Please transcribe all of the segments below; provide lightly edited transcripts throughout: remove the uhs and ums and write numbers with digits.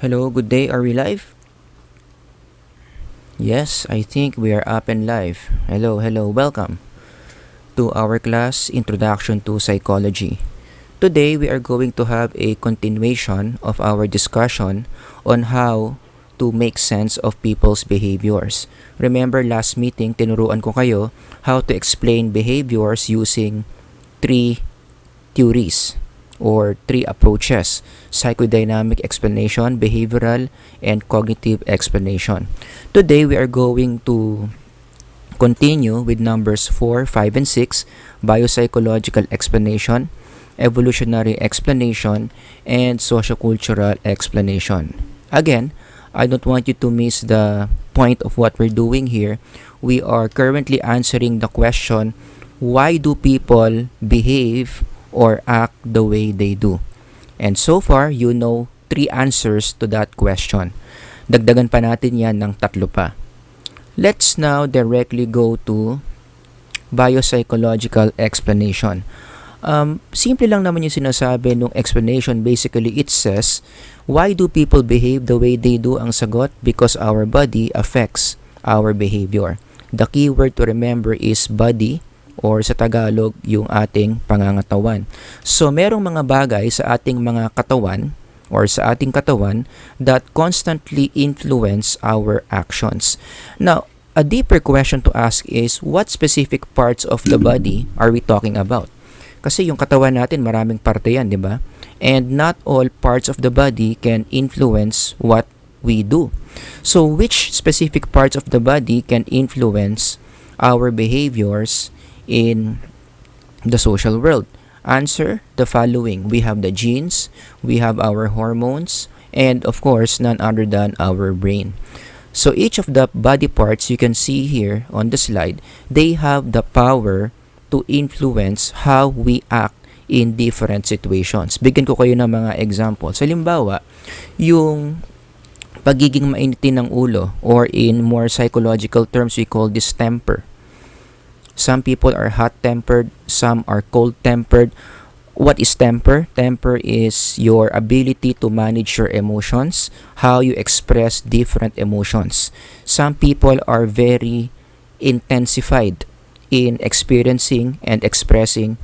Hello, good day. Are we live? Yes, I think we are up and live. Hello. Welcome to our class Introduction to Psychology. Today, we are going to have a continuation of our discussion on how to make sense of people's behaviors. Remember last meeting, tinuruan ko kayo how to explain behaviors using three theories or three approaches: psychodynamic explanation, behavioral, and cognitive explanation. Today, we are going to continue with numbers 4, 5, and 6: biopsychological explanation, evolutionary explanation, and sociocultural explanation. Again, I don't want you to miss the point of what we're doing here. We are currently answering the question, why do people behave or act the way they do? And so far, you know three answers to that question. Dagdagan pa natin yan ng tatlo pa. Let's now directly go to biopsychological explanation. Simple lang naman yung sinasabi ng explanation. Basically, it says, why do people behave the way they do? Ang sagot, because our body affects our behavior. The key word to remember is body, or sa Tagalog, yung ating pangangatawan. So, merong mga bagay sa ating mga katawan or sa ating katawan that constantly influence our actions. Now, a deeper question to ask is, what specific parts of the body are we talking about? Kasi yung katawan natin, maraming parte yan, di ba? And not all parts of the body can influence what we do. So, which specific parts of the body can influence our behaviors in the social world? Answer the following. We have the genes, we have our hormones, and of course, none other than our brain. So each of the body parts you can see here on the slide, they have the power to influence how we act in different situations. Bigyan ko kayo ng mga examples. Halimbawa, yung pagiging mainitin ng ulo, or in more psychological terms, we call this temper. Some people are hot-tempered, some are cold-tempered. What is temper? Temper is your ability to manage your emotions, how you express different emotions. Some people are very intensified in experiencing and expressing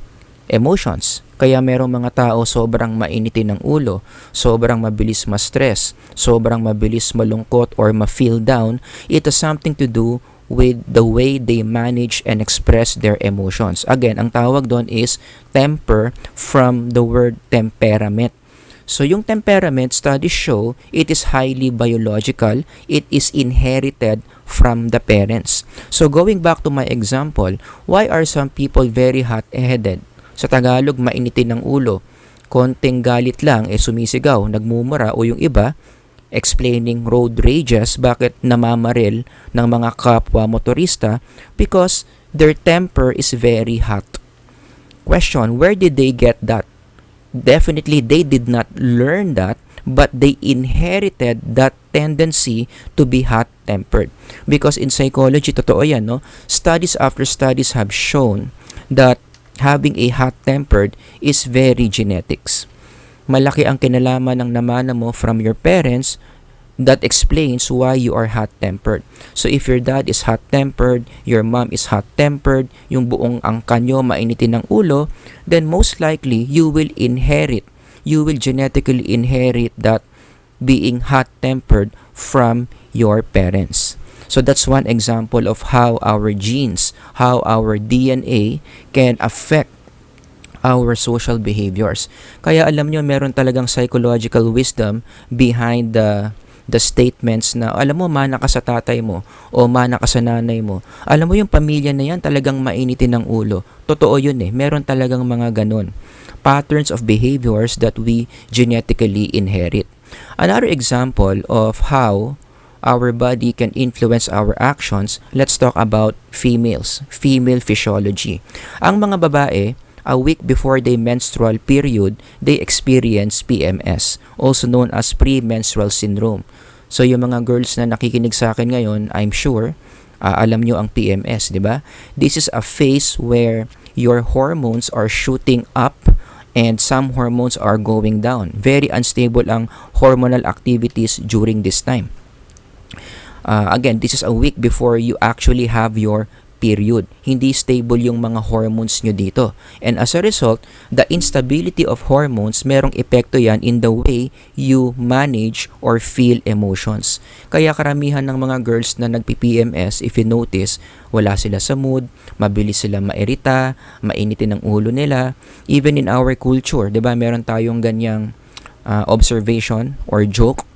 emotions. Kaya merong mga tao sobrang mainitin ng ulo, sobrang mabilis ma-stress, sobrang mabilis malungkot or ma-feel down. It has something to do with the way they manage and express their emotions. Again, ang tawag doon is temper, from the word temperament. So yung temperament, studies show it is highly biological. It is inherited from the parents. So going back to my example, why are some people very hot-headed? Sa Tagalog, mainitin ng ulo. Konting galit lang, sumisigaw, nagmumura, o yung iba, explaining road rages, bakit namamaril ng mga kapwa motorista? Because their temper is very hot. Question, where did they get that? Definitely, they did not learn that, but they inherited that tendency to be hot-tempered. Because in psychology, totoo yan, no? Studies after studies have shown that having a hot-tempered is very genetics. Malaki ang kinalaman ng namana mo from your parents. That explains why you are hot-tempered. So if your dad is hot-tempered, your mom is hot-tempered, yung buong angkan nyo mainitin ng ulo, then most likely you will genetically inherit that being hot-tempered from your parents. So that's one example of how our genes, how our DNA can affect our social behaviors. Kaya alam nyo, meron talagang psychological wisdom behind the statements na, alam mo, mana ka sa tatay mo o mana ka sa nanay mo. Alam mo, yung pamilya na yan talagang mainitin ng ulo. Totoo yun eh. Meron talagang mga ganun. Patterns of behaviors that we genetically inherit. Another example of how our body can influence our actions, let's talk about females, female physiology. Ang mga babae, a week before their menstrual period, they experience PMS, also known as premenstrual syndrome. So yung mga girls na nakikinig sa akin ngayon, I'm sure, alam nyo ang PMS, di ba? This is a phase where your hormones are shooting up and some hormones are going down. Very unstable ang hormonal activities during this time. Again, this is a week before you actually have your period. Hindi stable yung mga hormones nyo dito. And as a result, the instability of hormones, merong epekto yan in the way you manage or feel emotions. Kaya karamihan ng mga girls na nagpi-PMS, if you notice, wala sila sa mood, mabilis sila mairita, mainitin ang ulo nila. Even in our culture, 'di ba, meron tayong ganyang observation or joke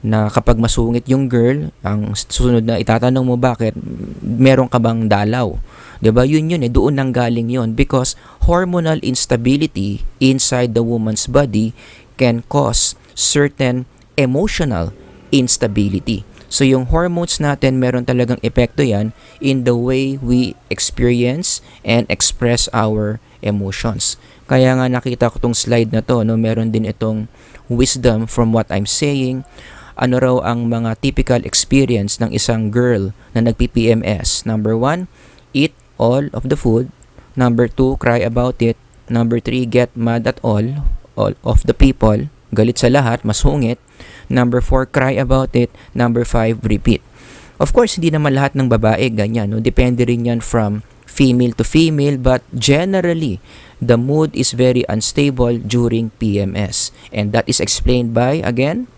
na kapag masungit yung girl, ang susunod na itatanong mo bakit, meron ka bang dalaw? 'Di ba? Yun doon nang galing yun, because hormonal instability inside the woman's body can cause certain emotional instability. So yung hormones natin, meron talagang epekto yan in the way we experience and express our emotions. Kaya nga nakita ko tong slide na to, no, meron din itong wisdom from what I'm saying. Ano raw ang mga typical experience ng isang girl na nagpi-PMS? Number 1, eat all of the food. Number 2, cry about it. Number 3, get mad at all of the people. Galit sa lahat, masungit. Number 4, cry about it. Number 5, repeat. Of course, hindi naman lahat ng babae ganyan. No? Depende rin yan from female to female, but generally, the mood is very unstable during PMS. And that is explained by, again,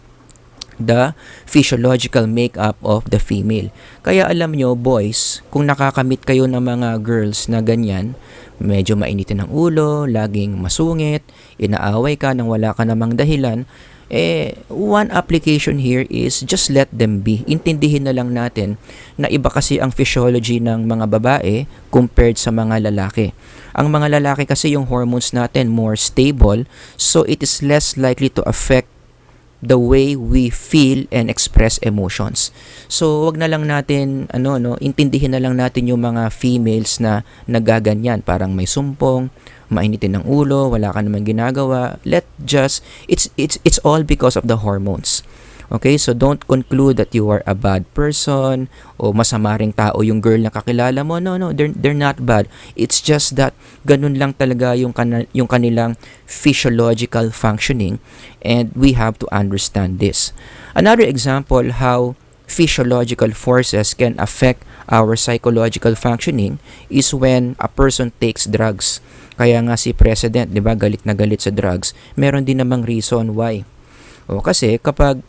the physiological makeup of the female. Kaya alam nyo, boys, kung nakakamit kayo ng mga girls na ganyan, medyo mainitin ang ulo, laging masungit, inaaway ka nang wala ka namang dahilan, one application here is just let them be. Intindihin na lang natin na iba kasi ang physiology ng mga babae compared sa mga lalaki. Ang mga lalaki kasi yung hormones natin more stable, so it is less likely to affect the way we feel and express emotions. So, wag na lang natin, intindihin na lang natin yung mga females na nagaganyan, parang may sumpong, mainitin ng ulo, wala ka naman ginagawa. It's all because of the hormones. Okay, so don't conclude that you are a bad person o masama ring tao yung girl na kakilala mo. No, they're not bad. It's just that ganun lang talaga yung kanilang physiological functioning, and we have to understand this. Another example how physiological forces can affect our psychological functioning is when a person takes drugs. Kaya nga si President, 'di ba, galit na galit sa drugs. Meron din namang reason why. Kasi kapag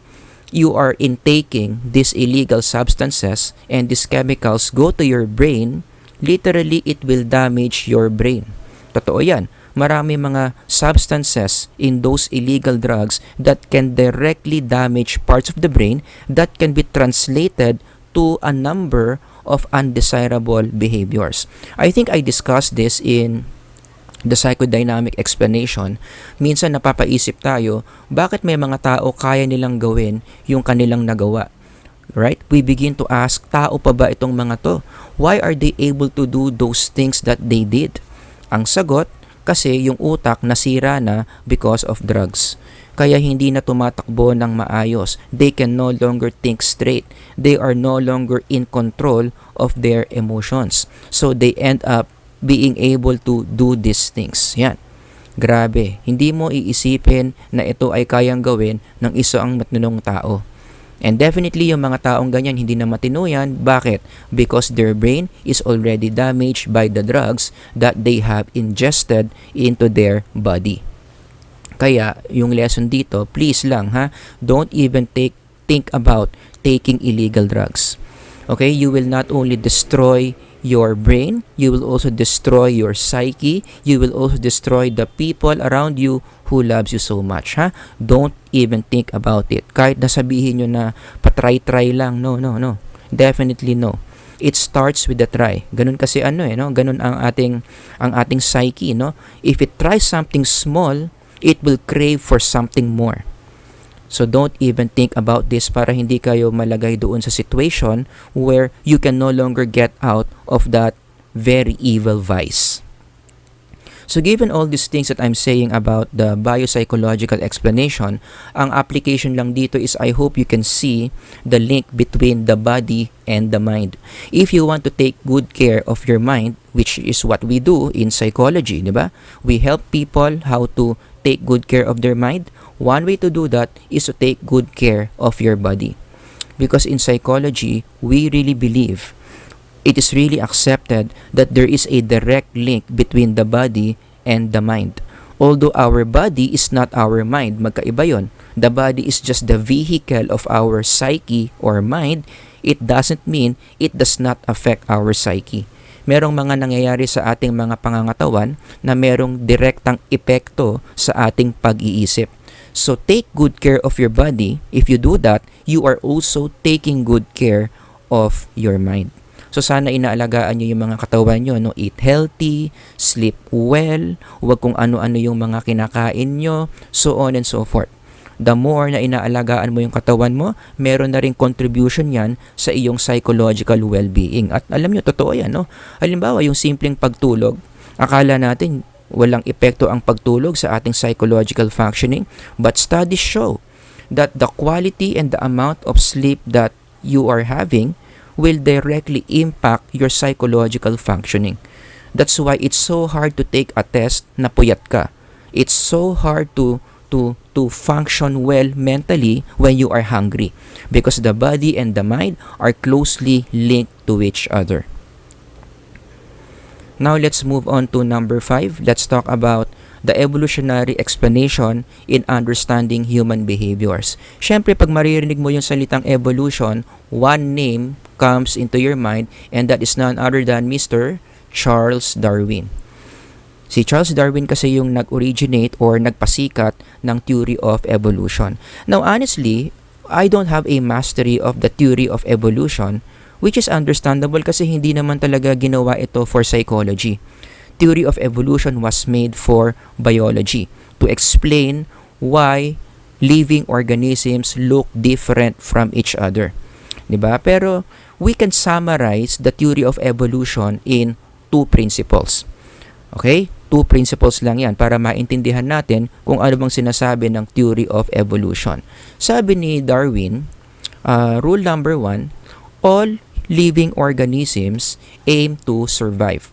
you are intaking these illegal substances and these chemicals go to your brain, literally it will damage your brain. Totoo yan. Marami mga substances in those illegal drugs that can directly damage parts of the brain that can be translated to a number of undesirable behaviors. I think I discussed this in the psychodynamic explanation. Minsan napapaisip tayo, bakit may mga tao kaya nilang gawin yung kanilang nagawa? Right? We begin to ask, tao pa ba itong mga to? Why are they able to do those things that they did? Ang sagot, kasi yung utak nasira na because of drugs. Kaya hindi na tumatakbo ng maayos. They can no longer think straight. They are no longer in control of their emotions. So they end up being able to do these things. Yan. Grabe. Hindi mo iisipin na ito ay kayang gawin ng isang matinong tao. And definitely yung mga taong ganyan hindi na matino yan. Bakit? Because their brain is already damaged by the drugs that they have ingested into their body. Kaya yung lesson dito, please lang don't even think about taking illegal drugs. Okay? You will not only destroy your brain, you will also destroy your psyche, you will also destroy the people around you who loves you so much. Don't even think about it. Kahit nasabihin nyo na patry-try lang, no. Definitely no. It starts with the try. Ganun kasi ganun ang ating psyche, no. If it tries something small, it will crave for something more. So don't even think about this para hindi kayo malagay doon sa situation where you can no longer get out of that very evil vice. So given all these things that I'm saying about the biopsychological explanation, ang application lang dito is I hope you can see the link between the body and the mind. If you want to take good care of your mind, which is what we do in psychology, di ba? We help people how to take good care of their mind. One way to do that is to take good care of your body. Because in psychology, we really believe it is really accepted that there is a direct link between the body and the mind. Although our body is not our mind, magkaiba yon. The body is just the vehicle of our psyche or mind. It doesn't mean it does not affect our psyche. Merong mga nangyayari sa ating mga pangangatawan na merong direktang epekto sa ating pag-iisip. So take good care of your body. If you do that, you are also taking good care of your mind. So sana inaalagaan nyo yung mga katawan nyo, no? Eat healthy, sleep well, huwag kung ano-ano yung mga kinakain nyo, so on and so forth. The more na inaalagaan mo yung katawan mo, meron na rin contribution yan sa iyong psychological well-being. At alam nyo, totoo yan, no? Halimbawa, yung simpleng pagtulog, akala natin walang epekto ang pagtulog sa ating psychological functioning, but studies show that the quality and the amount of sleep that you are having will directly impact your psychological functioning. That's why it's so hard to take a test na puyat ka. It's so hard to function well mentally when you are hungry because the body and the mind are closely linked to each other. Now let's move on to number 5. Let's talk about the evolutionary explanation in understanding human behaviors. Siyempre, pag maririnig mo yung salitang evolution, one name comes into your mind and that is none other than Mr. Charles Darwin. Si Charles Darwin kasi yung nag-originate or nagpasikat ng theory of evolution. Now, honestly, I don't have a mastery of the theory of evolution, which is understandable kasi hindi naman talaga ginawa ito for psychology. Theory of evolution was made for biology to explain why living organisms look different from each other. 'Di ba? Pero we can summarize the theory of evolution in 2 principles. Okay? 2 principles lang 'yan para maintindihan natin kung ano bang sinasabi ng theory of evolution. Sabi ni Darwin, rule number 1, all living organisms aim to survive.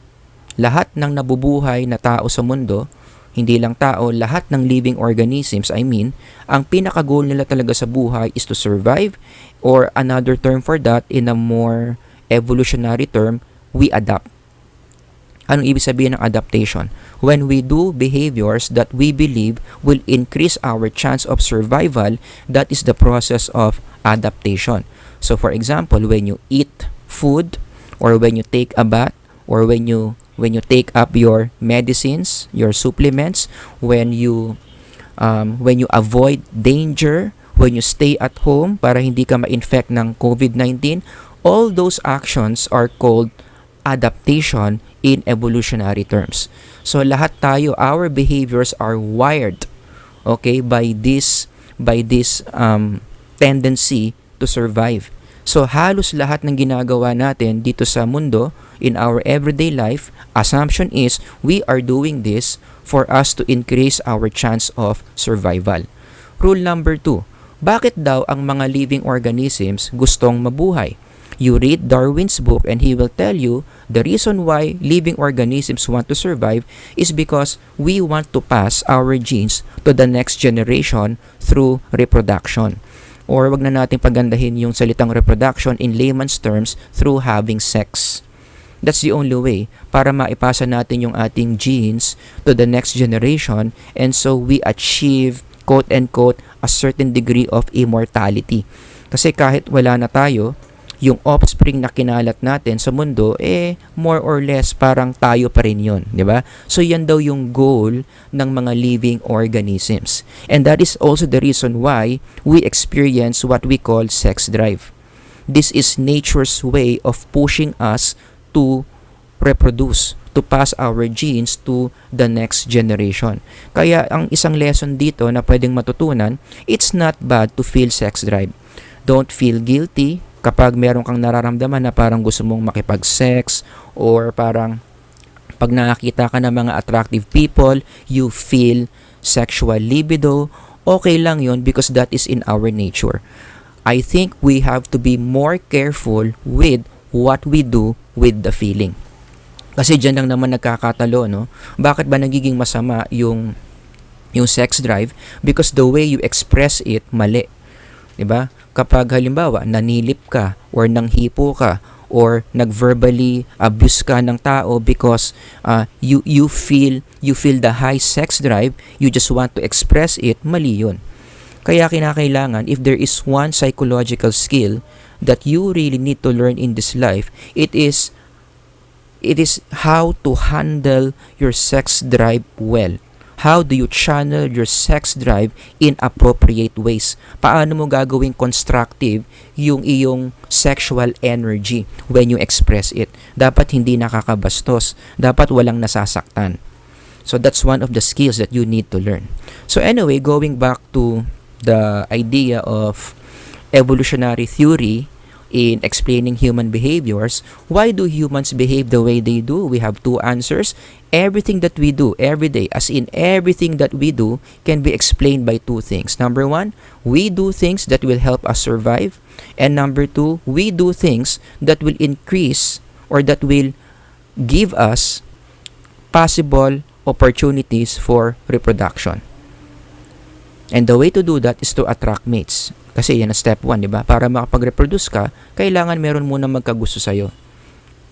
Lahat ng nabubuhay na tao sa mundo, hindi lang tao, lahat ng living organisms, ang pinaka-goal nila talaga sa buhay is to survive, or another term for that, in a more evolutionary term, we adapt. Anong ibig sabihin ng adaptation? When we do behaviors that we believe will increase our chance of survival, that is the process of adaptation. So for example, when you eat food, or when you take a bath, or when you take up your medicines, your supplements, when you avoid danger, when you stay at home para hindi ka ma-infect ng COVID-19, all those actions are called adaptation in evolutionary terms. So lahat tayo, our behaviors are wired, okay, by this tendency to survive. So halos lahat ng ginagawa natin dito sa mundo, in our everyday life, assumption is we are doing this for us to increase our chance of survival. Rule number 2, bakit daw ang mga living organisms gustong mabuhay? You read Darwin's book and he will tell you the reason why living organisms want to survive is because we want to pass our genes to the next generation through reproduction. Or wag na natin pagandahin yung salitang reproduction in layman's terms, through having sex. That's the only way para maipasa natin yung ating genes to the next generation, and so we achieve, quote-unquote, a certain degree of immortality. Kasi kahit wala na tayo, yung offspring na kinalat natin sa mundo, more or less parang tayo pa rin yun, di ba? So yan daw yung goal ng mga living organisms. And that is also the reason why we experience what we call sex drive. This is nature's way of pushing us to reproduce, to pass our genes to the next generation. Kaya ang isang lesson dito na pwedeng matutunan, it's not bad to feel sex drive. Don't feel guilty kapag meron kang nararamdaman na parang gusto mong makipag-sex or parang Pag nakakita ka ng mga attractive people, you feel sexual libido, okay lang yun because that is in our nature. I think we have to be more careful with what we do with the feeling. Kasi dyan lang naman nagkakatalo, no? Bakit ba nagiging masama yung sex drive? Because the way you express it, mali. 'Di ba? Kapag halimbawa, nanilip ka or nanghipo ka or nag-verbally abuse ka ng tao because you feel the high sex drive, you just want to express it, mali yun. Kaya kinakailangan, if there is one psychological skill that you really need to learn in this life, it is how to handle your sex drive well. How do you channel your sex drive in appropriate ways? Paano mo gagawing constructive yung iyong sexual energy when you express it? Dapat hindi nakakabastos. Dapat walang nasasaktan. So that's one of the skills that you need to learn. So anyway, going back to the idea of evolutionary theory in explaining human behaviors, why do humans behave the way they do? We have two answers. Everything that we do every day, as in everything that we do, can be explained by two things. Number one, we do things that will help us survive. And number two, we do things that will increase or that will give us possible opportunities for reproduction. And the way to do that is to attract mates. Kasi yan ang step 1, di ba? Para makapag-reproduce ka, kailangan meron muna magkagusto sa'yo.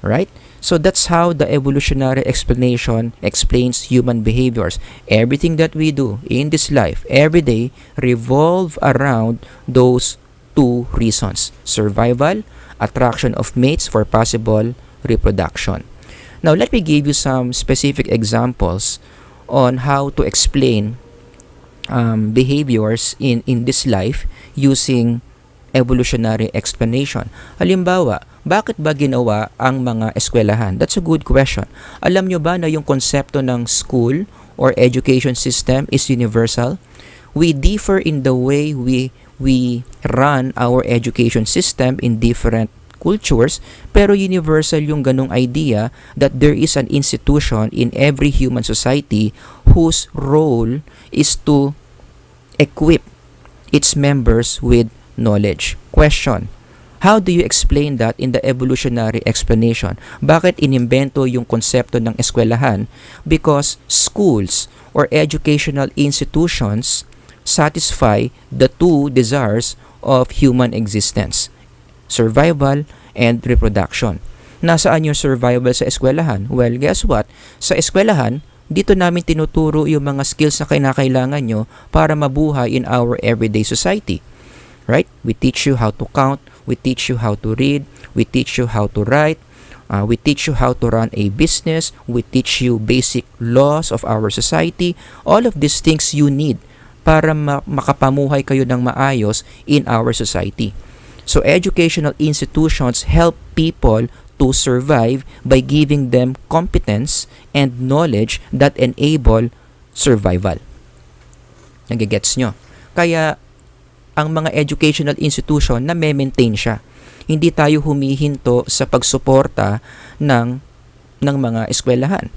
Right? So that's how the evolutionary explanation explains human behaviors. Everything that we do in this life, every day, revolve around those two reasons. Survival, attraction of mates for possible reproduction. Now, let me give you some specific examples on how to explain behaviors in this life using evolutionary explanation. Halimbawa, bakit ba ginawa ang mga eskwelahan? That's a good question. Alam nyo ba na yung konsepto ng school or education system is universal? We differ in the way we run our education system in different cultures, pero universal yung ganong idea that there is an institution in every human society whose role is to equip its members with knowledge. Question: how do you explain that in the evolutionary explanation? Bakit inimbento yung konsepto ng eskwelahan? Because schools or educational institutions satisfy the two desires of human existence: survival and reproduction. Nasaan yung survival sa eskwelahan? Well, guess what? Sa eskwelahan, dito namin tinuturo yung mga skills na kinakailangan nyo para mabuhay in our everyday society. Right? We teach you how to count, we teach you how to read, we teach you how to write, we teach you how to run a business, we teach you basic laws of our society. All of these things you need para makapamuhay kayo ng maayos in our society. So educational institutions help people to survive by giving them competence and knowledge that enable survival. Nagigets nyo? Kaya ang mga educational institution na maintain siya. Hindi tayo humihinto sa pagsuporta ng mga eskwelahan.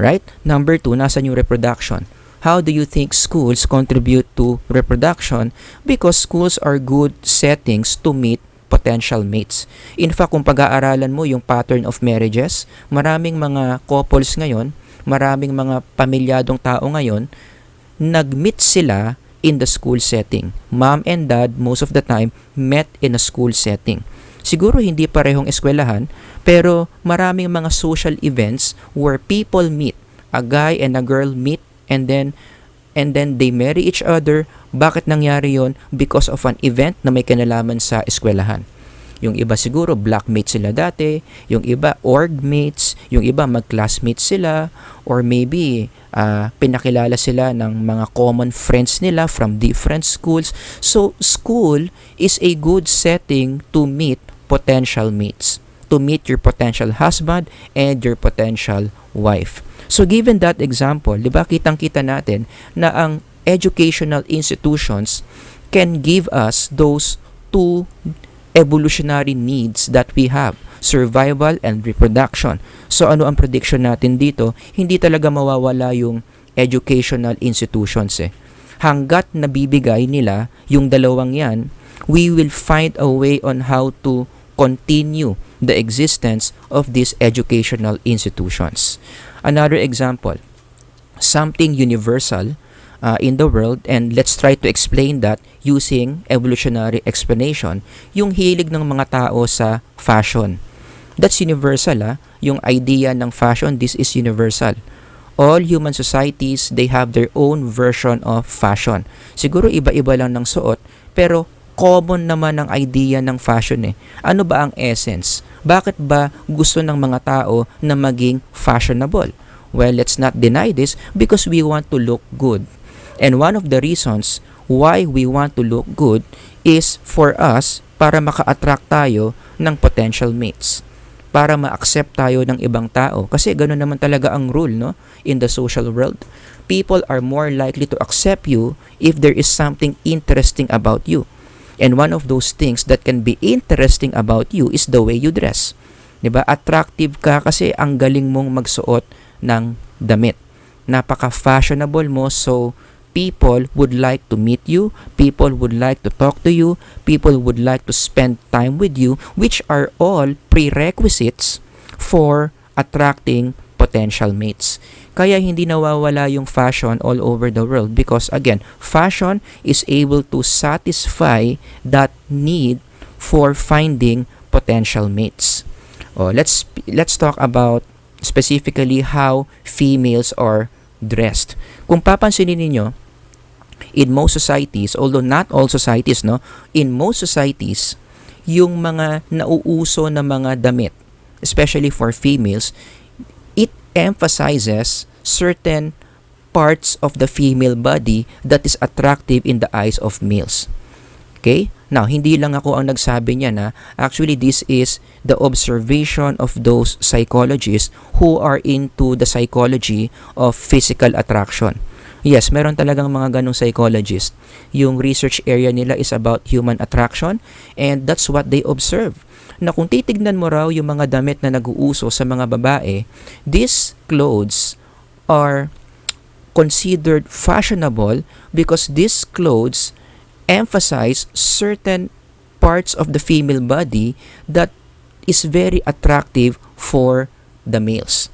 Right? Number 2, nasan yung reproduction? How do you think schools contribute to reproduction? Because schools are good settings to meet potential mates. In fact, kung pag-aaralan mo yung pattern of marriages, maraming mga couples ngayon, maraming mga pamilyadong tao ngayon, nag-meet sila in the school setting. Mom and dad, most of the time, met in a school setting. Siguro hindi parehong eskwelahan, pero maraming mga social events where people meet. A guy and a girl meet and then they marry each other. Bakit nangyari yon? Because of an event na may kinalaman sa eskwelahan. Yung iba siguro blockmates sila dati, yung iba orgmates, yung iba mag-classmates sila, or maybe pinakilala sila ng mga common friends nila from different schools. So school is a good setting to meet potential mates, to meet your potential husband and your potential wife. So given that example, di ba kitang-kita natin na ang educational institutions can give us those two evolutionary needs that we have. survival and reproduction. So ano ang prediction natin dito? Hindi talaga mawawala yung educational institutions eh. Hanggat nabibigay nila yung dalawang yan, we will find a way on how to continue the existence of these educational institutions. Another example, something universal in the world, and let's try to explain that using evolutionary explanation, yung hilig ng mga tao sa fashion. That's universal. Yung idea ng fashion, this is universal. All human societies, they have their own version of fashion. Siguro iba-iba lang ng suot, pero common naman ang idea ng fashion eh. Ano ba ang essence? Bakit ba gusto ng mga tao na maging fashionable? Well, let's not deny this because we want to look good. And one of the reasons why we want to look good is for us para maka-attract tayo ng potential mates. Para ma-accept tayo ng ibang tao. Kasi gano'n naman talaga ang rule, no? In the social world. People are more likely to accept you if there is something interesting about you. And one of those things that can be interesting about you is the way you dress. 'Di ba? Attractive ka kasi ang galing mong magsuot ng damit. Napaka-fashionable mo, so people would like to meet you, people would like to talk to you, people would like to spend time with you, which are all prerequisites for attracting potential mates. Kaya hindi nawawala yung fashion all over the world because again, fashion is able to satisfy that need for finding potential mates. Let's talk about specifically how females are dressed. Kung papansinin ninyo, in most societies, although not all societies, no, in most societies, yung mga nauuso na mga damit, especially for females, it emphasizes certain parts of the female body that is attractive in the eyes of males. Okay? Now, hindi lang ako ang nagsabi niya na actually this is the observation of those psychologists who are into the psychology of physical attraction. Yes, meron talagang mga ganong psychologist. Yung research area nila is about human attraction and that's what they observe. Na kung titignan mo raw yung mga damit na nag-uuso sa mga babae, these clothes are considered fashionable because these clothes emphasize certain parts of the female body that is very attractive for the males.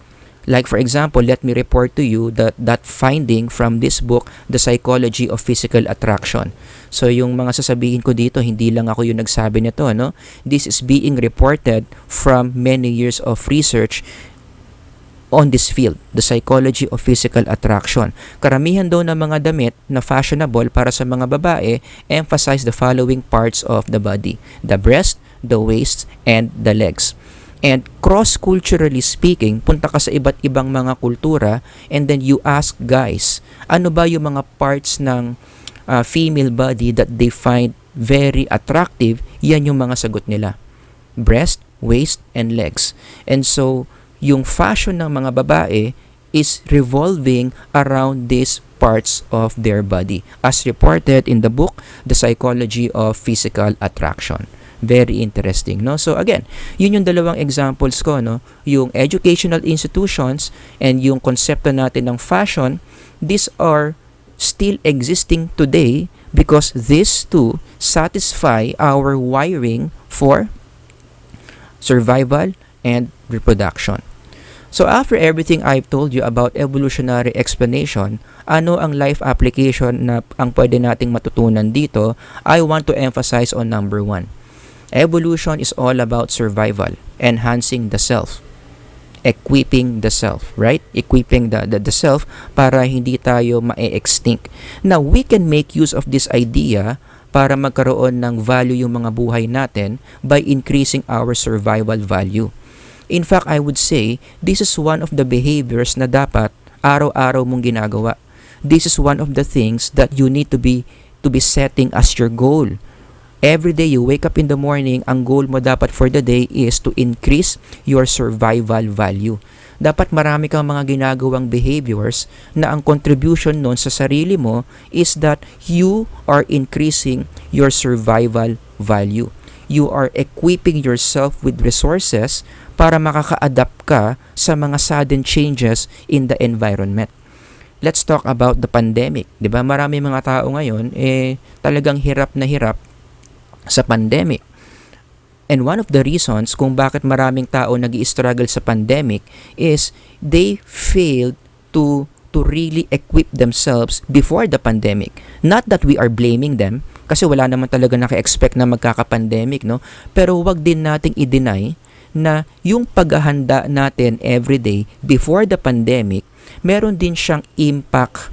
Like for example, let me report to you that finding from this book, The Psychology of Physical Attraction. So yung mga sasabihin ko dito, hindi lang ako yung nagsabi nito, no? This is being reported from many years of research on this field, the psychology of physical attraction. Karamihan daw ng mga damit na fashionable para sa mga babae emphasize the following parts of the body: the breast, the waist, and the legs. And cross-culturally speaking, punta ka sa iba't ibang mga kultura and then you ask guys, ano ba yung mga parts ng female body that they find very attractive? Yan yung mga sagot nila: breast, waist, and legs. And so, yung fashion ng mga babae is revolving around these parts of their body, as reported in the book, The Psychology of Physical Attraction. Very interesting, no? So again, yun yung dalawang examples ko, no? Yung educational institutions and yung konsepto natin ng fashion, these are still existing today because these two satisfy our wiring for survival and reproduction. So after everything I've told you about evolutionary explanation, ano ang life application na ang pwede nating matutunan dito? I want to emphasize on number 1. Evolution is all about survival, enhancing the self, equipping the self, right? Equipping the self para hindi tayo ma-extinct. Now, we can make use of this idea para magkaroon ng value yung mga buhay natin by increasing our survival value. In fact, I would say, this is one of the behaviors na dapat araw-araw mong ginagawa. This is one of the things that you need to be setting as your goal. Every day you wake up in the morning, ang goal mo dapat for the day is to increase your survival value. Dapat marami kang mga ginagawang behaviors na ang contribution nun sa sarili mo is that you are increasing your survival value. You are equipping yourself with resources para makaka-adapt ka sa mga sudden changes in the environment. Let's talk about the pandemic. 'Di ba? Marami mga tao ngayon talagang hirap na hirap sa pandemic. And one of the reasons kung bakit maraming tao nag-i-struggle sa pandemic is they failed to really equip themselves before the pandemic. Not that we are blaming them kasi wala naman talaga naka-expect na magkaka-pandemic, no? Pero wag din nating i-deny na yung paghahanda natin everyday before the pandemic, meron din siyang impact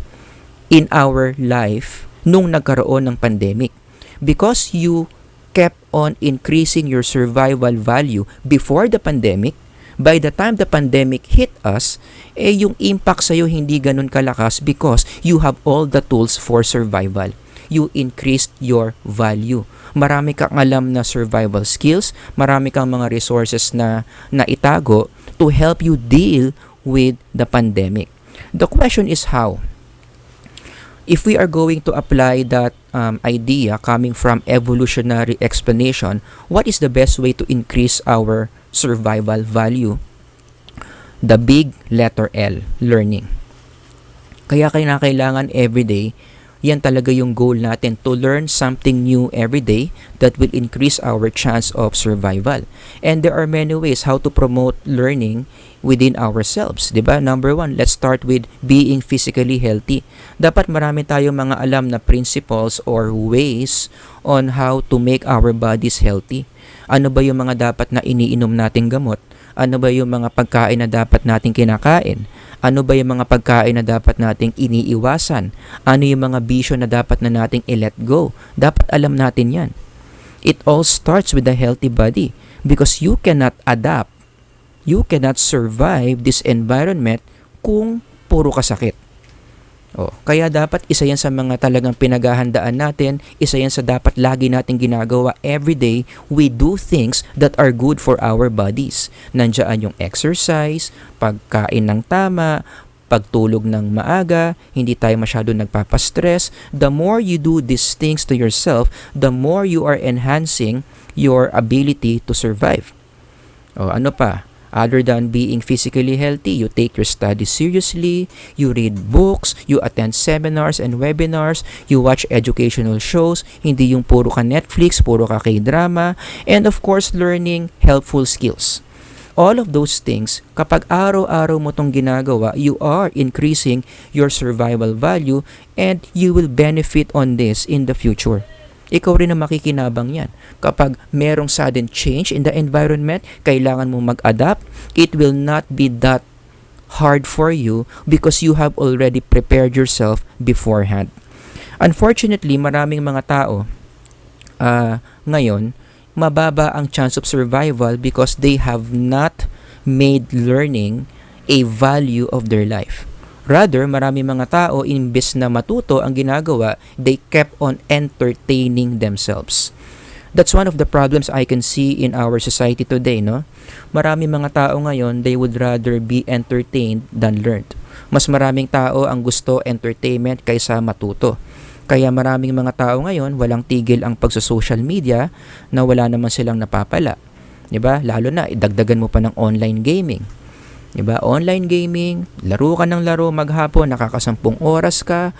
in our life nung nagkaroon ng pandemic. Because you kept on increasing your survival value before the pandemic, by the time the pandemic hit us, yung impact sa'yo hindi ganun kalakas because you have all the tools for survival. You increased your value. Marami kang alam na survival skills, marami kang mga resources na itago to help you deal with the pandemic. The question is how? If we are going to apply that idea coming from evolutionary explanation, what is the best way to increase our survival value? The big letter L, learning. Kaya kailangan everyday, yan talaga yung goal natin, to learn something new every day that will increase our chance of survival. And there are many ways how to promote learning within ourselves, 'di ba? Number 1, let's start with being physically healthy. Dapat marami tayong mga alam na principles or ways on how to make our bodies healthy. Ano ba yung mga dapat na iniinom nating gamot? Ano ba yung mga pagkain na dapat nating kinakain? Ano ba yung mga pagkain na dapat nating iniiwasan? Ano yung mga bisyo na dapat na nating i-let go? Dapat alam natin yan. It all starts with a healthy body because you cannot adapt, you cannot survive this environment kung puro kasakit. Kaya dapat isa yan sa mga talagang pinaghahandaan natin, isa yan sa dapat lagi nating ginagawa everyday. We do things that are good for our bodies. Nandiyan yung exercise, pagkain ng tama, pagtulog ng maaga, hindi tayo masyado nagpapastress. The more you do these things to yourself, the more you are enhancing your ability to survive. Ano pa? Other than being physically healthy, you take your studies seriously, you read books, you attend seminars and webinars, you watch educational shows, hindi yung puro ka Netflix, puro ka K-drama, and of course, learning helpful skills. All of those things, kapag araw-araw mo tong ginagawa, you are increasing your survival value and you will benefit on this in the future. Ikaw rin ang makikinabang yan. Kapag merong sudden change in the environment, kailangan mo mag-adapt. It will not be that hard for you because you have already prepared yourself beforehand. Unfortunately, maraming mga tao ngayon, mababa ang chance of survival because they have not made learning a value of their life. Rather, marami mga tao, imbes na matuto ang ginagawa, they kept on entertaining themselves. That's one of the problems I can see in our society today, no? Marami mga tao ngayon, they would rather be entertained than learned. Mas maraming tao ang gusto entertainment kaysa matuto. Kaya maraming mga tao ngayon, walang tigil ang pagsa-social media na wala naman silang napapala. 'Di ba? Lalo na, idagdagan mo pa ng online gaming. Diba? Online gaming, laro ka ng laro maghapon, nakakasampung oras ka,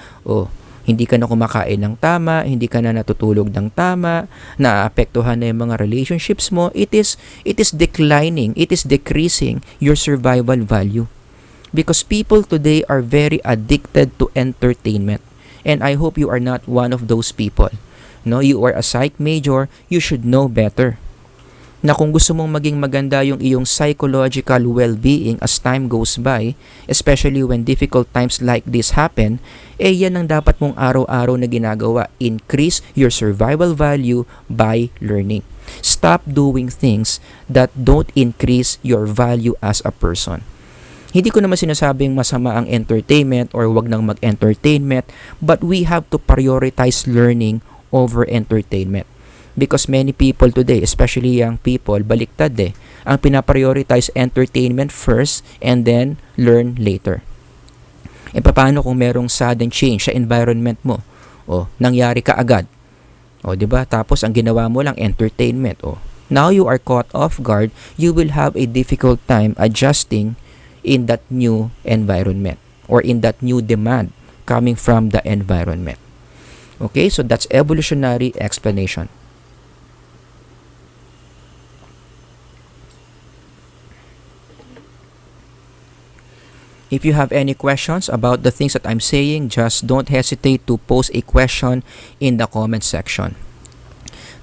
hindi ka na kumakain ng tama, hindi ka na natutulog ng tama, naapektuhan na yung mga relationships mo, it is declining, it is decreasing your survival value. Because people today are very addicted to entertainment. And I hope you are not one of those people. No, you are a psych major, you should know better. Na kung gusto mong maging maganda yung iyong psychological well-being as time goes by, especially when difficult times like this happen, yan ang dapat mong araw-araw na ginagawa. Increase your survival value by learning. Stop doing things that don't increase your value as a person. Hindi ko naman sinasabing masama ang entertainment or wag nang mag-entertainment, but we have to prioritize learning over entertainment. Because many people today, especially young people, baliktad ang pinaprioritize entertainment first and then learn later. Paano kung merong sudden change sa environment mo? Nangyari ka agad. O, di ba? Tapos, ang ginawa mo lang, entertainment. O, now you are caught off guard, you will have a difficult time adjusting in that new environment or in that new demand coming from the environment. Okay, so that's evolutionary explanation. If you have any questions about the things that I'm saying, just don't hesitate to post a question in the comment section.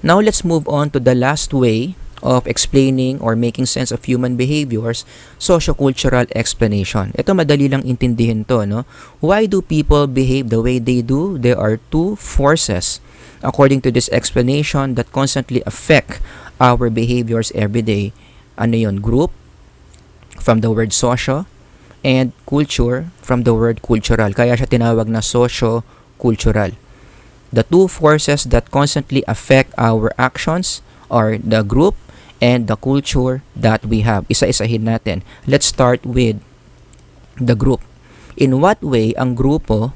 Now let's move on to the last way of explaining or making sense of human behaviors, sociocultural explanation. Ito madali lang intindihin to, no? Why do people behave the way they do? There are two forces, according to this explanation, that constantly affect our behaviors every day. Ano yun? Group, from the word socio, and culture, from the word cultural. Kaya siya tinawag na socio-cultural. The two forces that constantly affect our actions are the group and the culture that we have. Isa-isahin natin. Let's start with the group. In what way ang grupo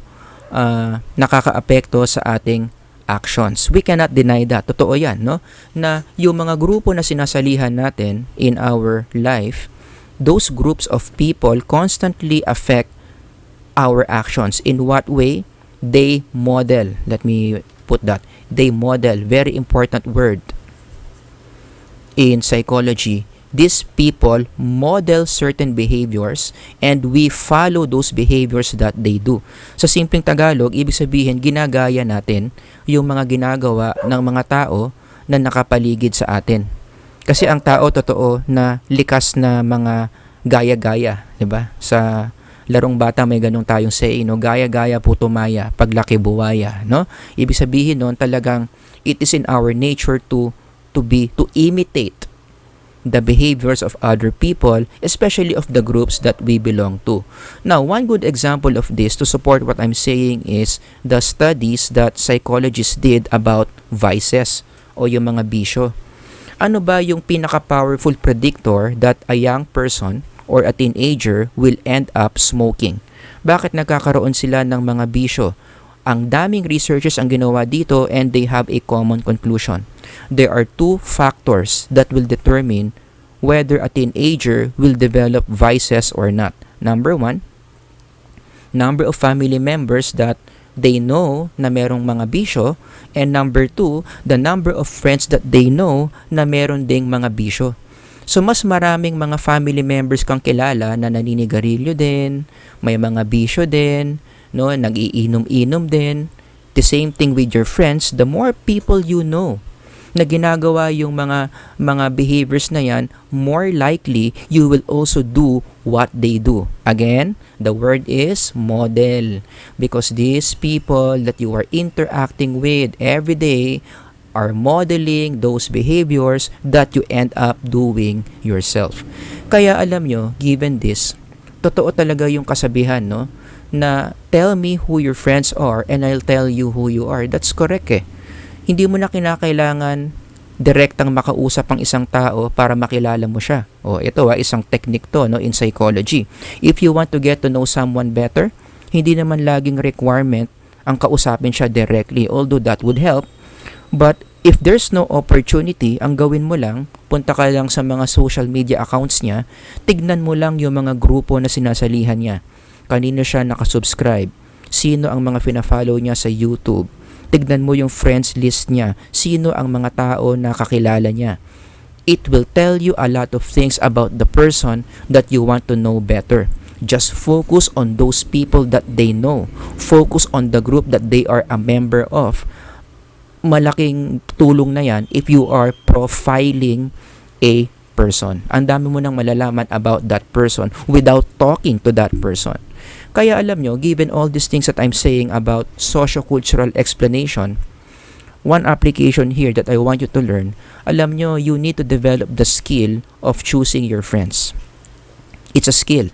nakakaapekto sa ating actions? We cannot deny that. Totoo yan, no? Na yung mga grupo na sinasalihan natin in our life, those groups of people constantly affect our actions. In what way? They model. Let me put that. They model. Very important word in psychology. These people model certain behaviors and we follow those behaviors that they do. Sa simpleng Tagalog, ibig sabihin, ginagaya natin yung mga ginagawa ng mga tao na nakapaligid sa atin. Kasi ang tao, totoo, na likas na mga gaya-gaya, 'di ba? Sa larong bata may ganung tayong saying, no? Gaya-gaya puto maya, paglaki buwaya, no? Ibig sabihin noon talagang it is in our nature to imitate the behaviors of other people, especially of the groups that we belong to. Now, one good example of this to support what I'm saying is the studies that psychologists did about vices o yung mga bisyo. Ano ba yung pinaka-powerful predictor that a young person or a teenager will end up smoking? Bakit nagkakaroon sila ng mga bisyo? Ang daming researchers ang ginawa dito and they have a common conclusion. There are two factors that will determine whether a teenager will develop vices or not. Number one, number of family members that they know na merong mga bisyo, and number two, the number of friends that they know na meron ding mga bisyo. So mas maraming mga family members kang kilala na naninigarilyo din, may mga bisyo din, no, nag-iinom-inom din. The same thing with your friends, the more people you know na ginagawa yung mga behaviors na yan, more likely you will also do what they do. Again, the word is model, because these people that you are interacting with every day are modeling those behaviors that you end up doing yourself. Kaya alam nyo, given this, totoo talaga yung kasabihan, no? Na tell me who your friends are and I'll tell you who you are. That's correct eh. Hindi mo na kinakailangan direktang makausap ang isang tao para makilala mo siya. O ito isang technique to, no, in psychology. If you want to get to know someone better, hindi naman laging requirement ang kausapin siya directly, although that would help. But if there's no opportunity, ang gawin mo lang, punta ka lang sa mga social media accounts niya, tignan mo lang yung mga grupo na sinasalihan niya. Kanino siya nakasubscribe? Sino ang mga fina-follow niya sa YouTube? Tignan mo yung friends list niya. Sino ang mga tao na kakilala niya? It will tell you a lot of things about the person that you want to know better. Just focus on those people that they know. Focus on the group that they are a member of. Malaking tulong na yan if you are profiling a person. Ang dami mo nang malalaman about that person without talking to that person. Kaya alam nyo, given all these things that I'm saying about sociocultural explanation, one application here that I want you to learn, alam nyo, you need to develop the skill of choosing your friends. It's a skill.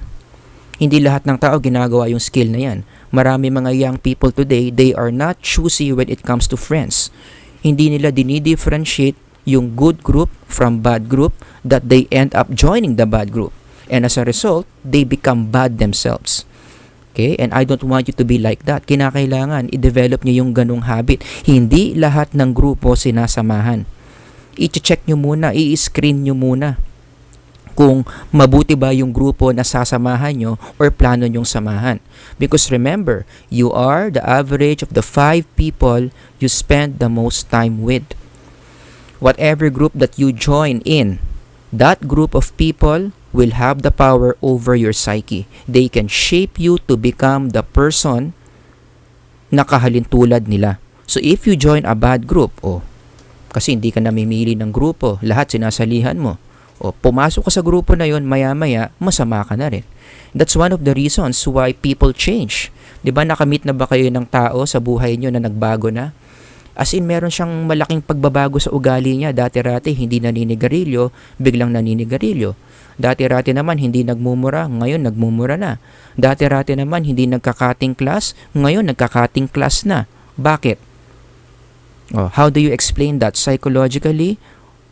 Hindi lahat ng tao ginagawa yung skill na yan. Marami mga young people today, they are not choosy when it comes to friends. Hindi nila dinidifferentiate yung good group from bad group, that they end up joining the bad group. And as a result, they become bad themselves. Okay? And I don't want you to be like that. Kinakailangan i-develop nyo yung ganong habit. Hindi lahat ng grupo sinasamahan. I-check nyo muna, i-screen nyo muna kung mabuti ba yung grupo na sasamahan nyo or plano nyong samahan. Because remember, you are the average of the 5 people you spend the most time with. Whatever group that you join in, that group of people will have the power over your psyche. They can shape you to become the person na kahalintulad nila. So if you join a bad group, kasi hindi ka namimili ng grupo, lahat sinasalihan mo, pumasok ka sa grupo na yon, maya-maya, masama ka na rin. That's one of the reasons why people change. 'Di ba, nakamit na ba kayo ng tao sa buhay nyo na nagbago na? As in, meron siyang malaking pagbabago sa ugali niya. Dati-rati, hindi naninigarilyo, biglang naninigarilyo. Dati-rati naman, hindi nagmumura, ngayon nagmumura na. Dati-rati naman, hindi nagka-cutting class, ngayon nagka-cutting class na. Bakit? How do you explain that? Psychologically,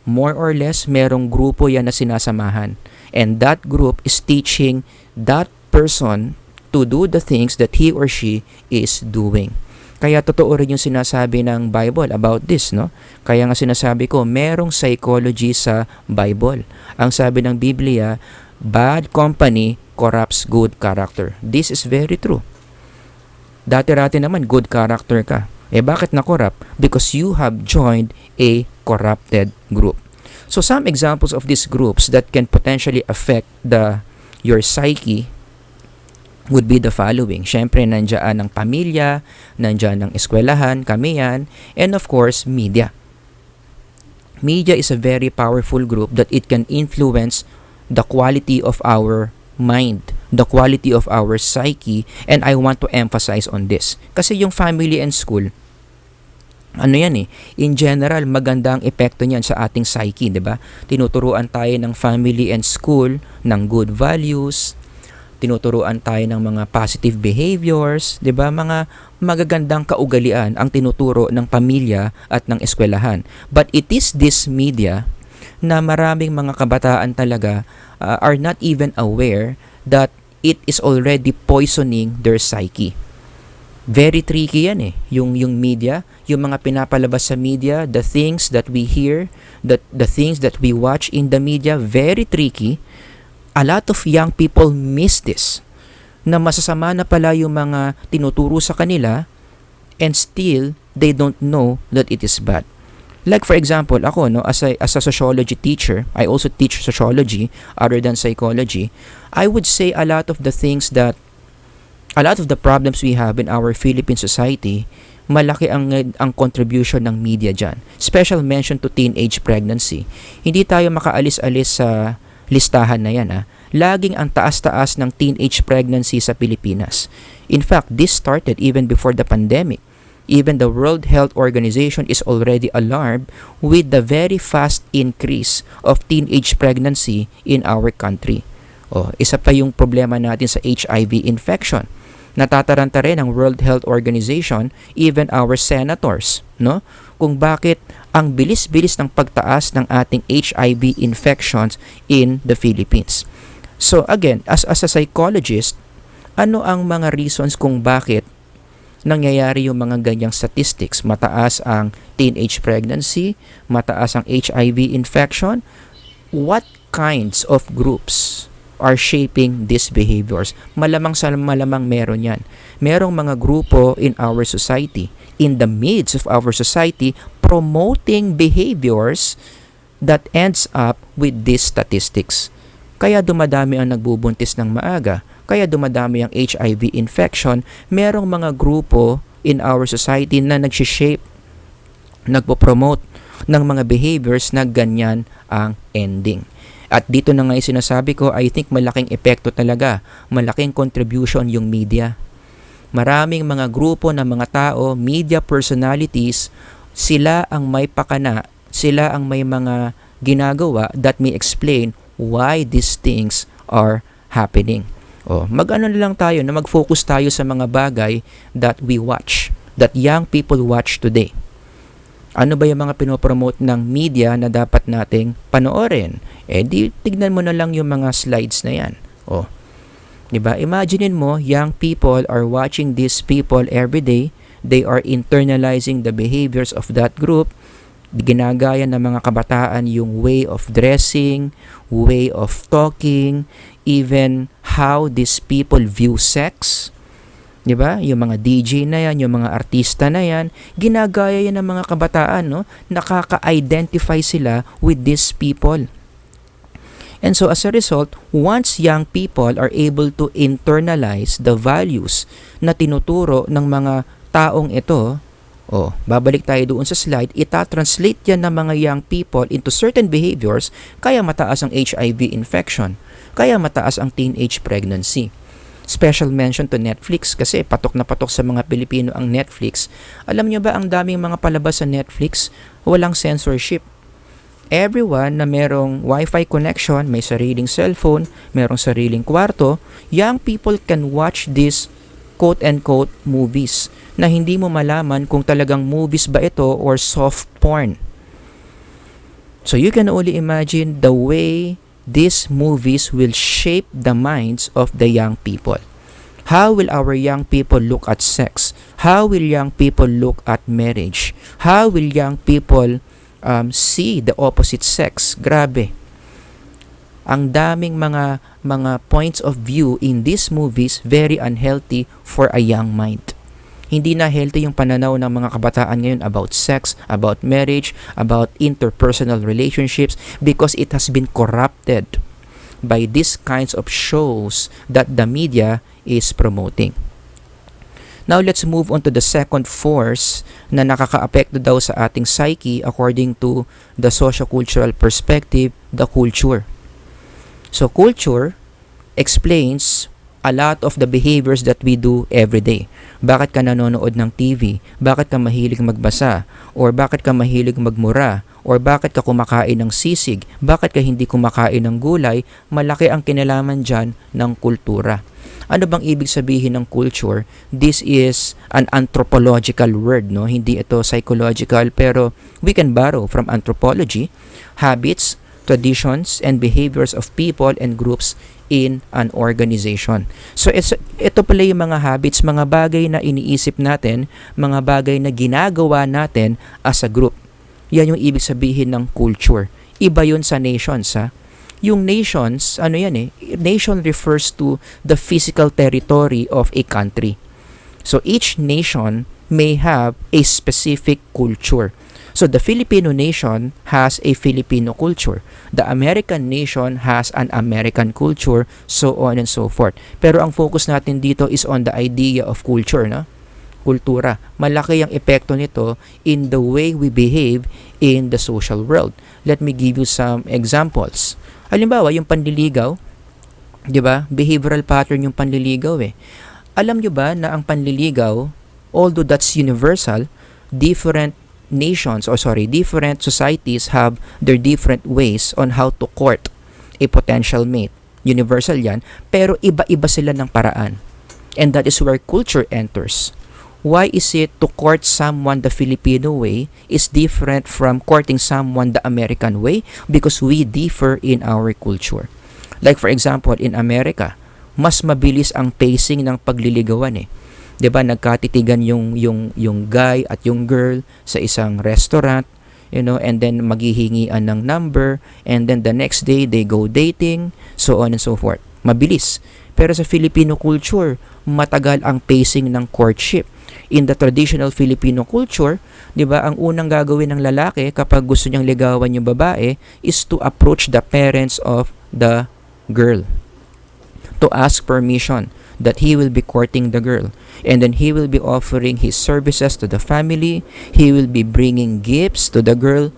more or less, merong grupo yan na sinasamahan. And that group is teaching that person to do the things that he or she is doing. Kaya totoo rin yung sinasabi ng Bible about this, no? Kaya nga sinasabi ko, merong psychology sa Bible. Ang sabi ng Biblia, bad company corrupts good character. This is very true. Dati-rati naman, good character ka. Bakit na-corrupt? Because you have joined a corrupted group. So some examples of these groups that can potentially affect your psyche would be the following. Siyempre, nandiyan ang pamilya, nandiyan ang eskwelahan, kami yan, and of course, media. Media is a very powerful group that it can influence the quality of our mind, the quality of our psyche, and I want to emphasize on this. Kasi yung family and school, in general, magandang epekto niyan sa ating psyche, 'di ba? Tinuturuan tayo ng family and school ng good values, tinuturuan tayo ng mga positive behaviors, 'di ba? Mga magagandang kaugalian ang tinuturo ng pamilya at ng eskwelahan. But it is this media na maraming mga kabataan talaga are not even aware that it is already poisoning their psyche. Very tricky yan yung media, yung mga pinapalabas sa media, the things that we hear, the things that we watch in the media, very tricky. A lot of young people miss this, na masasama na pala yung mga tinuturo sa kanila and still they don't know that it is bad. Like for example, ako as a sociology teacher, I also teach sociology other than psychology. I would say a lot of the problems we have in our Philippine society, malaki ang contribution ng media dyan. Special mention to teenage pregnancy. Hindi tayo makaalis-alis sa listahan na yan. Laging ang taas-taas ng teenage pregnancy sa Pilipinas. In fact, this started even before the pandemic. Even the World Health Organization is already alarmed with the very fast increase of teenage pregnancy in our country. Isa pa yung problema natin sa HIV infection. Natataranta rin ang World Health Organization, even our senators, no? Kung bakit ang bilis-bilis ng pagtaas ng ating HIV infections in the Philippines. So again, as a psychologist, ano ang mga reasons kung bakit nangyayari yung mga ganyang statistics? Mataas ang teenage pregnancy, mataas ang HIV infection. What kinds of groups are shaping these behaviors? Malamang sa malamang meron yan. Merong mga grupo in our society, in the midst of our society, promoting behaviors that ends up with these statistics. Kaya dumadami ang nagbubuntis ng maaga, kaya dumadami ang HIV infection. Merong mga grupo in our society na nagsishape, nagpo-promote ng mga behaviors na ganyan ang ending. At dito na nga yung sinasabi ko, I think malaking epekto talaga, malaking contribution yung media. Maraming mga grupo ng mga tao, media personalities, sila ang may pakana, sila ang may mga ginagawa that may explain why these things are happening. Mag-ano na lang tayo, na mag-focus tayo sa mga bagay that we watch, that young people watch today. Ano ba yung mga pinopromote ng media na dapat nating panoorin? Tignan mo na lang yung mga slides na yan. Diba? Imaginein mo, young people are watching these people every day. They are internalizing the behaviors of that group. Ginagaya ng mga kabataan yung way of dressing, way of talking, even how these people view sex. Diba? Yung mga DJ na yan, yung mga artista na yan, ginagaya yan ng mga kabataan, no? Nakaka-identify sila with these people. And so as a result, once young people are able to internalize the values na tinuturo ng mga taong ito, babalik tayo doon sa slide, ita-translate yan ng mga young people into certain behaviors, kaya mataas ang HIV infection, kaya mataas ang teenage pregnancy. Special mention to Netflix kasi patok na patok sa mga Pilipino ang Netflix. Alam nyo ba ang daming mga palabas sa Netflix? Walang censorship. Everyone na merong Wi-Fi connection, may sariling cellphone, merong sariling kwarto, young people can watch these quote-unquote movies na hindi mo malaman kung talagang movies ba ito or soft porn. So you can only imagine the way these movies will shape the minds of the young people. How will our young people look at sex? How will young people look at marriage? How will young people see the opposite sex? Grabe. Ang daming mga points of view in these movies, very unhealthy for a young mind. Hindi na healthy yung pananaw ng mga kabataan ngayon about sex, about marriage, about interpersonal relationships because it has been corrupted by these kinds of shows that the media is promoting. Now let's move on to the second force na nakakaapekto daw sa ating psyche according to the socio-cultural perspective, the culture. So culture explains a lot of the behaviors that we do every day. Bakit ka nanonood ng TV? Bakit ka mahilig magbasa? Or bakit ka mahilig magmura? Or bakit ka kumakain ng sisig? Bakit ka hindi kumakain ng gulay? Malaki ang kinalaman dyan ng kultura. Ano bang ibig sabihin ng culture? This is an anthropological word, no? Hindi ito psychological, pero we can borrow from anthropology, habits, traditions, and behaviors of people and groups in an organization. So ito pala yung mga habits, mga bagay na iniisip natin, mga bagay na ginagawa natin as a group. Yan yung ibig sabihin ng culture. Iba yun sa nations, ha? Yung nations, nation refers to the physical territory of a country. So each nation may have a specific culture. So the Filipino nation has a Filipino culture. The American nation has an American culture, so on and so forth. Pero ang focus natin dito is on the idea of culture, no? Kultura. Malaki ang epekto nito in the way we behave in the social world. Let me give you some examples. Halimbawa, yung panliligaw, 'di ba? Behavioral pattern yung panliligaw eh. Alam nyo ba na ang panliligaw, although that's universal, different societies have their different ways on how to court a potential mate. Universal yan, pero iba-iba sila ng paraan. And that is where culture enters. Why is it to court someone the Filipino way is different from courting someone the American way? Because we differ in our culture. Like for example, in America, mas mabilis ang pacing ng pagliligawan eh. 'Di ba, nagkatitigan yung guy at yung girl sa isang restaurant, and then maghihingian ng number, and then the next day they go dating, so on and so forth. Mabilis. Pero sa Filipino culture, matagal ang pacing ng courtship. In the traditional Filipino culture, 'di ba, ang unang gagawin ng lalaki kapag gusto niyang ligawan yung babae is to approach the parents of the girl to ask permission that he will be courting the girl. And then he will be offering his services to the family. He will be bringing gifts to the girl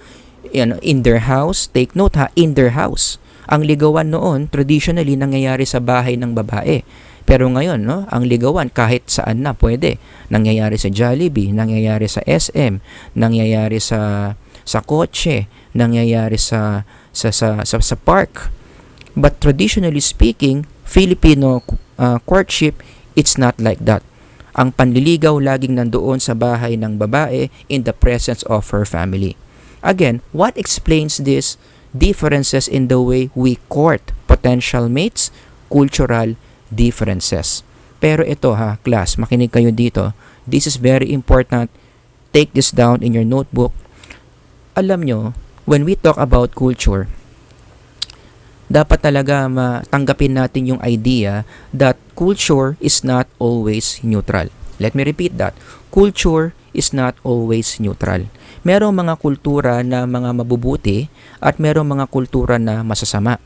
in their house. Take note ha, in their house. Ang ligawan noon, traditionally, nangyayari sa bahay ng babae. Pero ngayon, no, ang ligawan kahit saan na pwede. Nangyayari sa Jollibee, nangyayari sa SM, nangyayari sa kotse, nangyayari sa park. But traditionally speaking, Filipino courtship, it's not like that. Ang panliligaw laging nandoon sa bahay ng babae in the presence of her family. Again, what explains these differences in the way we court potential mates? Cultural differences. Pero ito ha, class, makinig kayo dito. This is very important. Take this down in your notebook. Alam nyo, when we talk about culture, dapat talaga matanggapin natin yung idea that culture is not always neutral. Let me repeat that. Culture is not always neutral. Merong mga kultura na mga mabubuti at merong mga kultura na masasama.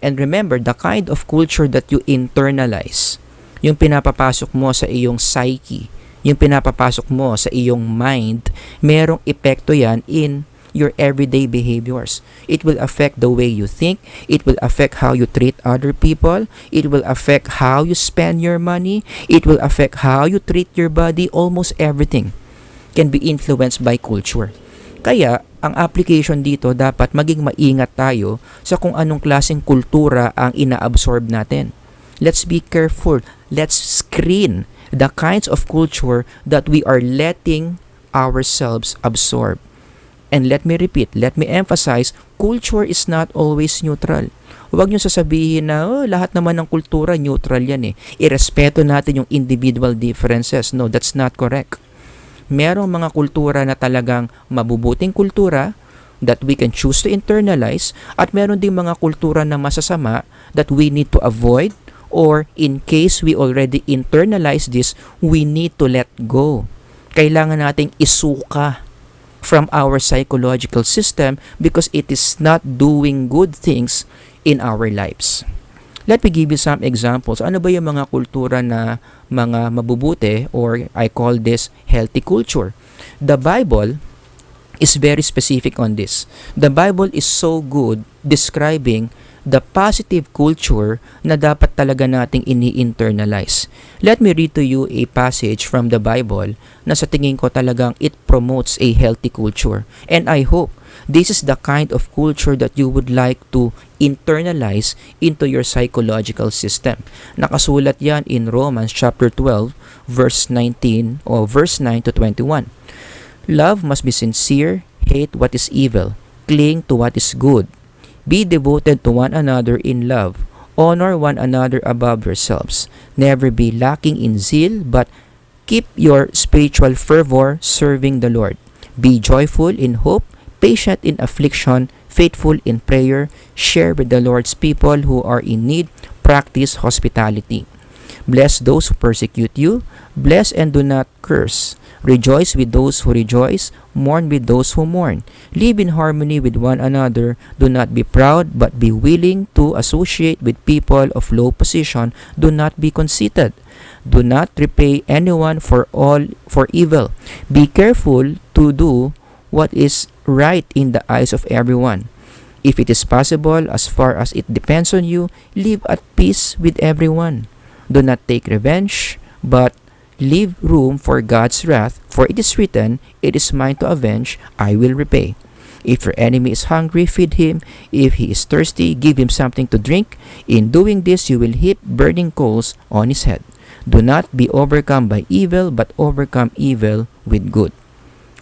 And remember, the kind of culture that you internalize, yung pinapapasok mo sa iyong psyche, yung pinapapasok mo sa iyong mind, merong epekto yan in your everyday behaviors. It will affect the way you think. It will affect how you treat other people. It will affect how you spend your money. It will affect how you treat your body. Almost everything can be influenced by culture. Kaya, ang application dito dapat maging maingat tayo sa kung anong klaseng kultura ang ina-absorb natin. Let's be careful. Let's screen the kinds of culture that we are letting ourselves absorb. And let me repeat, let me emphasize, culture is not always neutral. Huwag nyo sasabihin na lahat naman ng kultura neutral yan eh. Irespeto natin yung individual differences. No, that's not correct. Merong mga kultura na talagang mabubuting kultura that we can choose to internalize at meron ding mga kultura na masasama that we need to avoid, or in case we already internalize this, we need to let go. Kailangan nating isuka from our psychological system because it is not doing good things in our lives. Let me give you some examples. Ano ba yung mga kultura na mga mabubuti, or I call this healthy culture? The Bible is very specific on this. The Bible is so good describing the positive culture na dapat talaga nating ini-internalize. Let me read to you a passage from the Bible na sa tingin ko talagang it promotes a healthy culture. And I hope this is the kind of culture that you would like to internalize into your psychological system. Nakasulat yan in Romans chapter 12, verse 19 or verse 9 to 21. Love must be sincere, hate what is evil, cling to what is good. Be devoted to one another in love. Honor one another above yourselves. Never be lacking in zeal, but keep your spiritual fervor serving the Lord. Be joyful in hope, patient in affliction, faithful in prayer. Share with the Lord's people who are in need. Practice hospitality. Bless those who persecute you. Bless and do not curse. Rejoice with those who rejoice, mourn with those who mourn. Live in harmony with one another. Do not be proud, but be willing to associate with people of low position. Do not be conceited. Do not repay anyone for evil. Be careful to do what is right in the eyes of everyone. If it is possible, as far as it depends on you, live at peace with everyone. Do not take revenge, but leave room for God's wrath, for it is written, "It is mine to avenge, I will repay." If your enemy is hungry, feed him. If he is thirsty, give him something to drink. In doing this, you will heap burning coals on his head. Do not be overcome by evil, but overcome evil with good.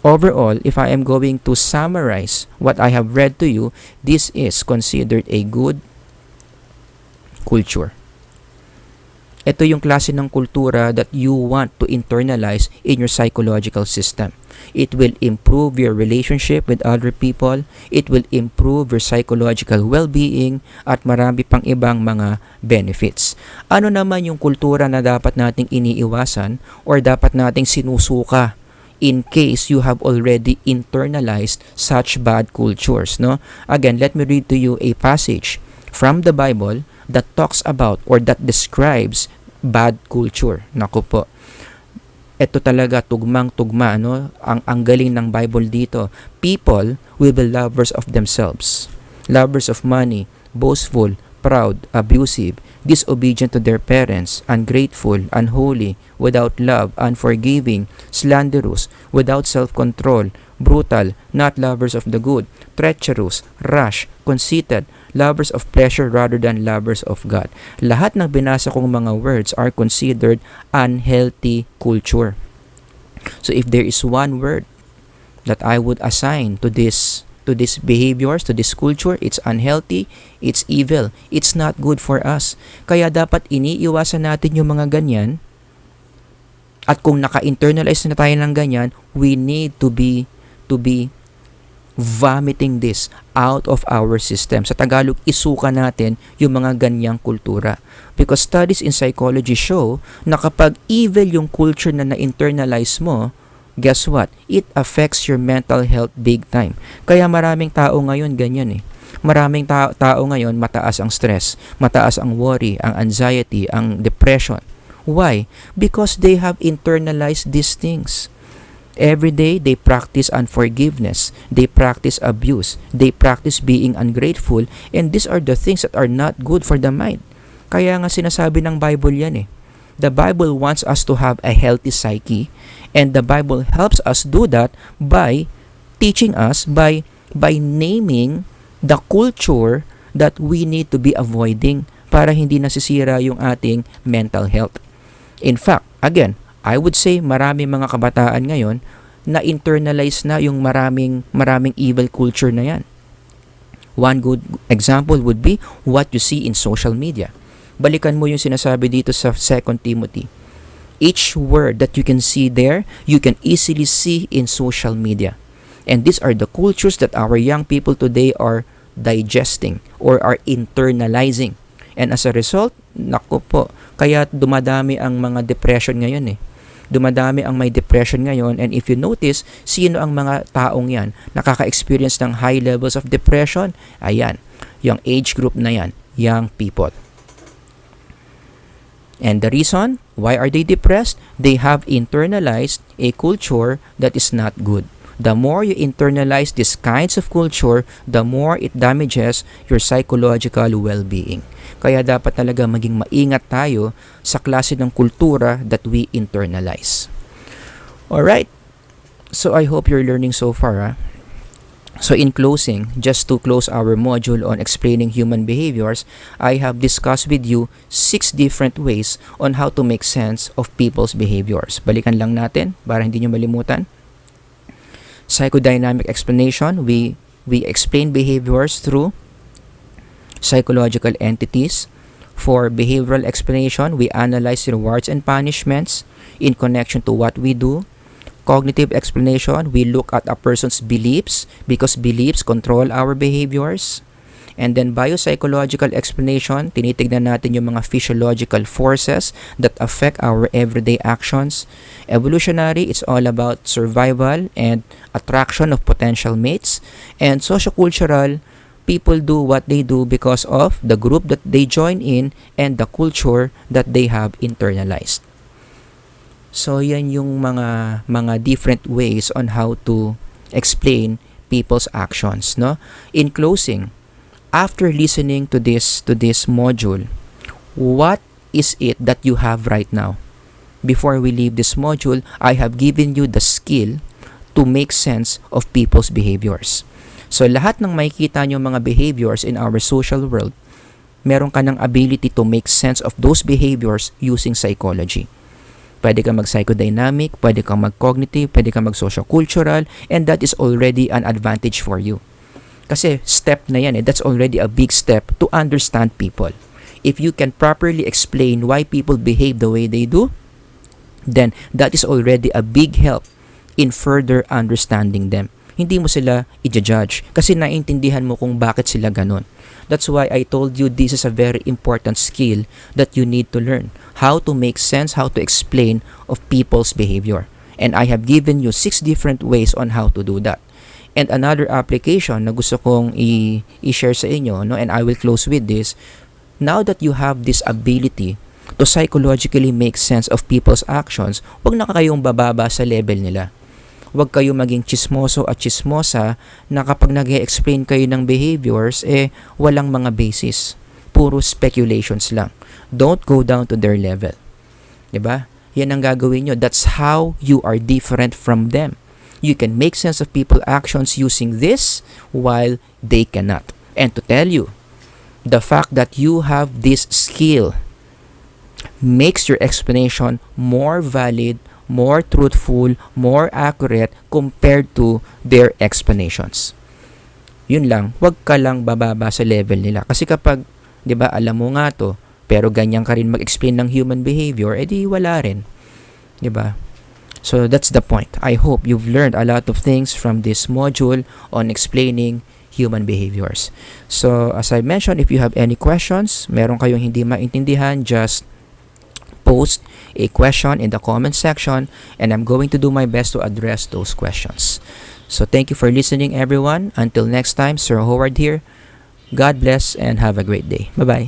Overall, if I am going to summarize what I have read to you, this is considered a good culture. Ito yung klase ng kultura that you want to internalize in your psychological system. It will improve your relationship with other people. It will improve your psychological well-being at marami pang ibang mga benefits. Ano naman yung kultura na dapat nating iniiwasan or dapat nating sinusuka in case you have already internalized such bad cultures, no? Again, let me read to you a passage from the Bible that talks about or that describes bad culture. Naku po. Ito talaga tugmang-tugma, no? Ang galing ng Bible dito. People will be lovers of themselves, lovers of money, boastful, proud, abusive, disobedient to their parents, ungrateful, unholy, without love, unforgiving, slanderous, without self-control, brutal, not lovers of the good, treacherous, rash, conceited, lovers of pleasure rather than lovers of God. Lahat ng binasa kong mga words are considered unhealthy culture. So if there is one word that I would assign to to these behaviors, to this culture. It's unhealthy, it's evil, it's not good for us. Kaya dapat iniiwasan natin yung mga ganyan. At kung naka-internalize na tayo ng ganyan, we need to be vomiting this out of our system. Sa Tagalog, isuka natin yung mga ganyang kultura. Because studies in psychology show na kapag evil yung culture na na-internalize mo, guess what? It affects your mental health big time. Kaya maraming tao ngayon ganyan eh. Maraming tao ngayon mataas ang stress, mataas ang worry, ang anxiety, ang depression. Why? Because they have internalized these things. Every day, they practice unforgiveness, they practice abuse, they practice being ungrateful, and these are the things that are not good for the mind. Kaya nga sinasabi ng Bible yan eh. The Bible wants us to have a healthy psyche, and the Bible helps us do that by teaching us, by naming the culture that we need to be avoiding para hindi nasisira yung ating mental health. In fact, again, I would say marami mga kabataan ngayon na internalize na yung maraming evil culture na yan. One good example would be what you see in social media. Balikan mo yung sinasabi dito sa 2 Timothy. Each word that you can see there, you can easily see in social media. And these are the cultures that our young people today are digesting or are internalizing. And as a result, nako po, kaya dumadami ang mga depression ngayon eh. Dumadami ang may depression ngayon, and if you notice, sino ang mga taong yan nakaka-experience ng high levels of depression? Ayan, yung age group na yan, young people. And the reason, why are they depressed? They have internalized a culture that is not good. The more you internalize these kinds of culture, the more it damages your psychological well-being. Kaya dapat talaga maging maingat tayo sa klase ng kultura that we internalize. Alright, so I hope you're learning so far. So in closing, just to close our module on explaining human behaviors, I have discussed with you 6 different ways on how to make sense of people's behaviors. Balikan lang natin para hindi nyo malimutan. Psychodynamic explanation, we explain behaviors through psychological entities. For behavioral explanation, we analyze rewards and punishments in connection to what we do. Cognitive explanation, we look at a person's beliefs because beliefs control our behaviors. And then biopsychological explanation, tinitignan natin yung mga physiological forces that affect our everyday actions. Evolutionary, it's all about survival and attraction of potential mates. And sociocultural, people do what they do because of the group that they join in and the culture that they have internalized. So yan yung mga different ways on how to explain people's actions, no? In closing, after listening to this module, what is it that you have right now? Before we leave this module, I have given you the skill to make sense of people's behaviors. So lahat ng makikita nyo mga behaviors in our social world, meron ka ng ability to make sense of those behaviors using psychology. Pwede kang mag-psychodynamic, pwede kang mag-cognitive, pwede kang mag-sociocultural, and that is already an advantage for you. Kasi step na yan that's already a big step to understand people. If you can properly explain why people behave the way they do, then that is already a big help in further understanding them. Hindi mo sila i-judge kasi naiintindihan mo kung bakit sila ganun. That's why I told you this is a very important skill that you need to learn. How to make sense, how to explain of people's behavior. And I have given you 6 different ways on how to do that. And another application na gusto kong i-share sa inyo, no, and I will close with this, now that you have this ability to psychologically make sense of people's actions, wag na kayong bababa sa level nila. Wag kayo maging chismoso at chismosa na kapag nag-explain kayo ng behaviors, walang mga basis. Puro speculations lang. Don't go down to their level. Diba? Yan ang gagawin nyo. That's how you are different from them. You can make sense of people's actions using this while they cannot. And to tell you, the fact that you have this skill makes your explanation more valid, more truthful, more accurate compared to their explanations. Yun lang, wag ka lang bababa sa level nila. Kasi kapag, 'di ba, alam mo nga 'to, pero ganyan ka rin mag-explain ng human behavior, edi wala rin, 'di ba? So that's the point. I hope you've learned a lot of things from this module on explaining human behaviors. So as I mentioned, if you have any questions, meron kayong hindi maintindihan, just post a question in the comment section and I'm going to do my best to address those questions. So thank you for listening, everyone. Until next time, Sir Howard here. God bless and have a great day. Bye-bye.